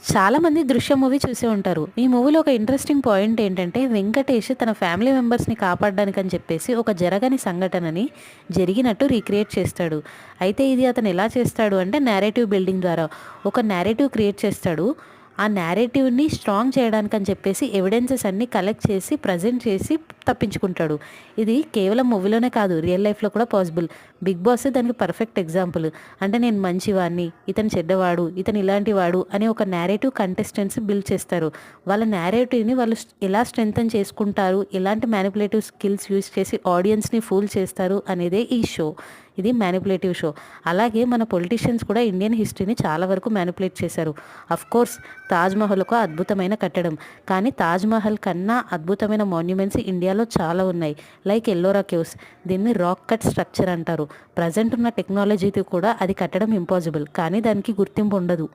చాలామంది 'దృశ్యం' మూవీ చూసే ఉంటారు. ఈ మూవీలో ఒక ఇంట్రెస్టింగ్ పాయింట్ ఏంటంటే, వెంకటేష్ తన ఫ్యామిలీ మెంబర్స్‌ని కాపాడడానికని చెప్పేసి ఒక జరగని సంఘటనని జరిగినట్టు రీక్రియేట్ చేస్తాడు. అయితే ఇది అతను ఎలా చేస్తాడు అంటే నేరేటివ్ బిల్డింగ్ ద్వారా. ఒక నేరేటివ్ క్రియేట్ చేస్తాడు. ఆ నేరేటివ్‌ని స్ట్రాంగ్ చేయడానికని చెప్పేసి ఎవిడెన్సెస్ అన్నీ కలెక్ట్ చేసి, ప్రెజెంట్ చేసి తప్పించుకుంటాడు. ఇది కేవలం మూవీలోనే కాదు, రియల్ లైఫ్‌లో కూడా పాసిబుల్. 'బిగ్ బాస్' దానికి పర్ఫెక్ట్ ఎగ్జాంపుల్. అంటే నేను మంచివాడిని, ఇతను చెడ్డవాడు, ఇతను ఇలాంటి వాడు అని ఒక నేరేటివ్ కంటెస్టెంట్స్ బిల్డ్ చేస్తారు. వాళ్ళ నేరేటివ్‌ని వాళ్ళు ఎలా స్ట్రెంథెన్ చేసుకుంటారు, ఎలాంటి మ్యానిపులేటివ్ స్కిల్స్ యూజ్ చేసి ఆడియన్స్‌ని ఫూల్ చేస్తారు అనేదే ఈ షో. ఇది మ్యానిపులేటివ్ షో. అలాగే మన పొలిటీషియన్స్ కూడా ఇండియన్ హిస్టరీని చాలా వరకు మ్యానిపులేట్ చేశారు. అఫ్‌కోర్స్ తాజ్‌మహల్ ఒక అద్భుతమైన కట్టడం. కానీ తాజ్‌మహల్ కన్నా అద్భుతమైన మాన్యుమెంట్స్ ఇండియాలో చాలా ఉన్నాయి. Like Ellora caves. దీన్ని రాక్ కట్ స్ట్రక్చర్ అంటారు. ప్రజెంట్ ఉన్న టెక్నాలజీతో కూడా అది కట్టడం ఇంపాసిబుల్. కానీ దానికి గుర్తింపు ఉండదు.